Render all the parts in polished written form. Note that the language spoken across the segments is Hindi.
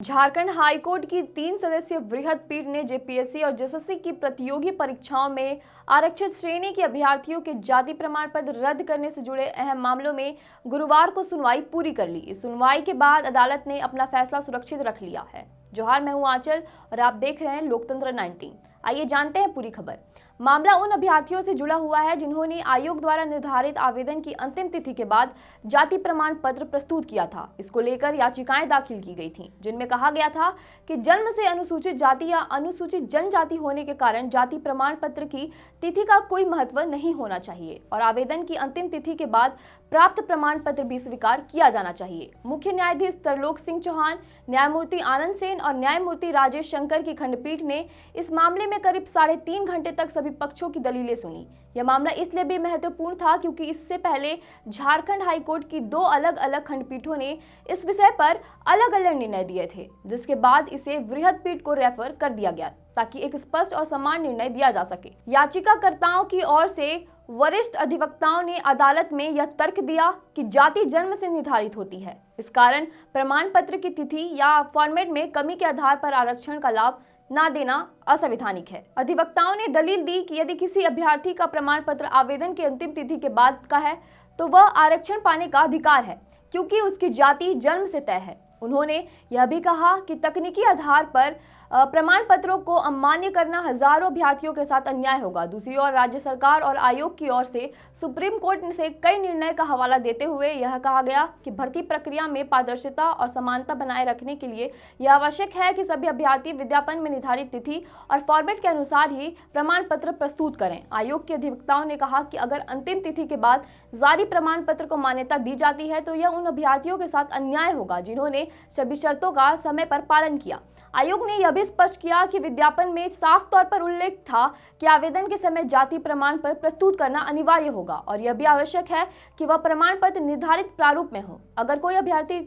झारखंड हाईकोर्ट की 3 सदस्यीय वृहद पीठ ने जेपीएससी और जेएसएससी की प्रतियोगी परीक्षाओं में आरक्षित श्रेणी के अभ्यर्थियों के जाति प्रमाण पत्र रद्द करने से जुड़े अहम मामलों में गुरुवार को सुनवाई पूरी कर ली। इस सुनवाई के बाद अदालत ने अपना फैसला सुरक्षित रख लिया है। जोहार, मैं हूं आंचल और आप देख रहे हैं लोकतंत्र 19। आइए जानते हैं पूरी खबर। मामला उन अभ्यर्थियों से जुड़ा हुआ है जिन्होंने आयोग द्वारा निर्धारित आवेदन की अंतिम तिथि के बाद जाति प्रमाण पत्र प्रस्तुत किया था। इसको लेकर याचिकाएं दाखिल की गई थीं, जिनमें कहा गया था कि जन्म से अनुसूचित जाति या अनुसूचित जनजाति होने के कारण जाति प्रमाण पत्र की तिथि का कोई महत्व नहीं होना चाहिए और आवेदन की अंतिम तिथि के बाद प्राप्त प्रमाण पत्र भी स्वीकार किया जाना चाहिए। मुख्य न्यायाधीश तरलोक सिंह चौहान, न्यायमूर्ति आनंद सेन और न्यायमूर्ति राजेश शंकर की खंडपीठ ने इस मामले में करीब 3.5 घंटे तक सभी पक्षों की दलीलें सुनी। यह मामला इसलिए भी महत्वपूर्ण था क्योंकि इससे पहले झारखंड हाईकोर्ट की 2 अलग अलग खंडपीठों ने इस विषय पर अलग अलग निर्णय दिए थे, जिसके बाद इसे वृहद पीठ को रेफर कर दिया गया ताकि एक स्पष्ट और समान निर्णय दिया जा सके। याचिकाकर्ताओं की ओर से वरिष्ठ अधिवक्ताओं ने अदालत में यह तर्क दिया कि जाति जन्म से निर्धारित होती है, इस कारण प्रमाण पत्र की तिथि या फॉर्मेट में कमी के आधार पर आरक्षण का लाभ ना देना असंवैधानिक है। अधिवक्ताओं ने दलील दी कि यदि किसी अभ्यर्थी का प्रमाण पत्र आवेदन की अंतिम तिथि के बाद का है तो वह आरक्षण पाने का अधिकार है क्योंकि उसकी जाति जन्म से तय है। उन्होंने यह भी कहा कि तकनीकी आधार पर प्रमाण पत्रों को अमान्य करना हजारों अभ्यर्थियों के साथ अन्याय होगा। दूसरी ओर राज्य सरकार और आयोग की ओर से सुप्रीम कोर्ट से कई निर्णय का हवाला देते हुए यह कहा गया कि भर्ती प्रक्रिया में पारदर्शिता और समानता बनाए रखने के लिए यह आवश्यक है कि सभी अभ्यर्थी विज्ञापन में निर्धारित तिथि और फॉर्मेट के अनुसार ही प्रमाण पत्र प्रस्तुत करें। आयोग के अधिवक्ताओं ने कहा कि अगर अंतिम तिथि के बाद जारी प्रमाण पत्र को मान्यता दी जाती है तो यह उन अभ्यर्थियों के साथ अन्याय होगा जिन्होंने सभी शर्तों का समय पर पालन किया। आयोग ने यह भी स्पष्ट किया कि विज्ञापन में साफ तौर पर उल्लेख था कि आवेदन के समय जाति प्रमाण पत्र प्रस्तुत करना अनिवार्य होगा और यह भी आवश्यक है कि वह प्रमाण पत्र निर्धारित प्रारूप में हो। अगर कोई अभ्यर्थी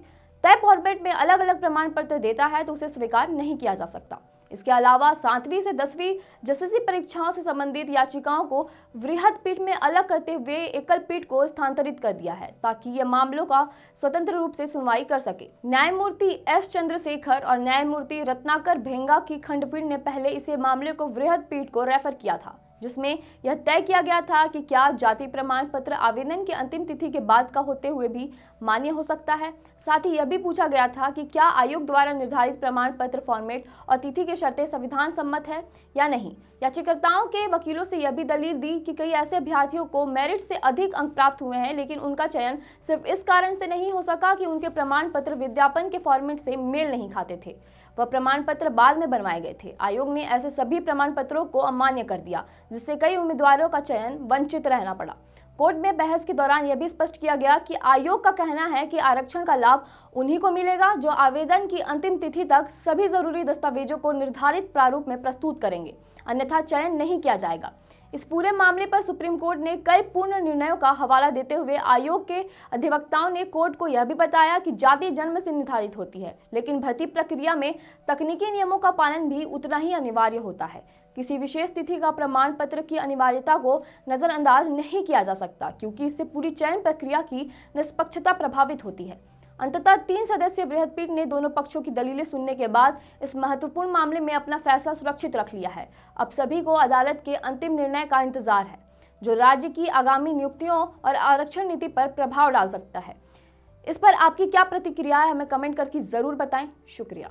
तय फॉर्मेट में अलग अलग प्रमाण पत्र देता है तो उसे स्वीकार नहीं किया जा सकता। इसके अलावा 7वीं से 10वीं जेएसएससी परीक्षाओं से संबंधित याचिकाओं को वृहद पीठ में अलग करते हुए एकल पीठ को स्थानांतरित कर दिया है ताकि ये मामलों का स्वतंत्र रूप से सुनवाई कर सके। न्यायमूर्ति एस चंद्रशेखर और न्यायमूर्ति रत्नाकर भेंगा की खंडपीठ ने पहले इसे मामले को वृहद पीठ को रेफर किया था, जिसमें यह तय किया गया था कि क्या जाति प्रमाण पत्र आवेदन की अंतिम तिथि के बाद का होते हुए भी मान्य हो सकता है। साथ ही यह भी पूछा गया था कि क्या आयोग द्वारा निर्धारित प्रमाण पत्र फॉर्मेट और तिथि की शर्तें संविधान सम्मत है या नहीं। याचिकाकर्ताओं के वकीलों से यह भी दलील दी कि कई ऐसे अभ्यर्थियों को मेरिट से अधिक अंक प्राप्त हुए हैं, लेकिन उनका चयन सिर्फ इस कारण से नहीं हो सका कि उनके प्रमाण पत्र विज्ञापन के फॉर्मेट से मेल नहीं खाते थे। वह प्रमाण पत्र बाद में बनवाए गए थे। आयोग ने ऐसे सभी प्रमाण पत्रों को अमान्य कर दिया, जिससे कई उम्मीदवारों का चयन वंचित रहना पड़ा। कोर्ट में बहस के दौरान यह भी स्पष्ट किया गया कि आयोग का कहना है कि आरक्षण का लाभ उन्हीं को मिलेगा जो आवेदन की अंतिम तिथि तक सभी जरूरी दस्तावेजों को निर्धारित प्रारूप में प्रस्तुत करेंगे, अन्यथा चयन नहीं किया जाएगा। इस पूरे मामले पर सुप्रीम कोर्ट ने कई पूर्ण निर्णयों का हवाला देते हुए आयोग के अधिवक्ताओं ने कोर्ट को यह भी बताया कि जाति जन्म से निर्धारित होती है, लेकिन भर्ती प्रक्रिया में तकनीकी नियमों का पालन भी उतना ही अनिवार्य होता है। किसी विशेष तिथि का प्रमाण पत्र की अनिवार्यता को नजरअंदाज नहीं किया जा सकता क्योंकि इससे पूरी चयन प्रक्रिया की निष्पक्षता प्रभावित होती है। अंततः 3 सदस्यीय वृहद पीठ ने दोनों पक्षों की दलीलें सुनने के बाद इस महत्वपूर्ण मामले में अपना फैसला सुरक्षित रख लिया है। अब सभी को अदालत के अंतिम निर्णय का इंतजार है, जो राज्य की आगामी नियुक्तियों और आरक्षण नीति पर प्रभाव डाल सकता है। इस पर आपकी क्या प्रतिक्रिया है, हमें कमेंट करके जरूर बताएं। शुक्रिया।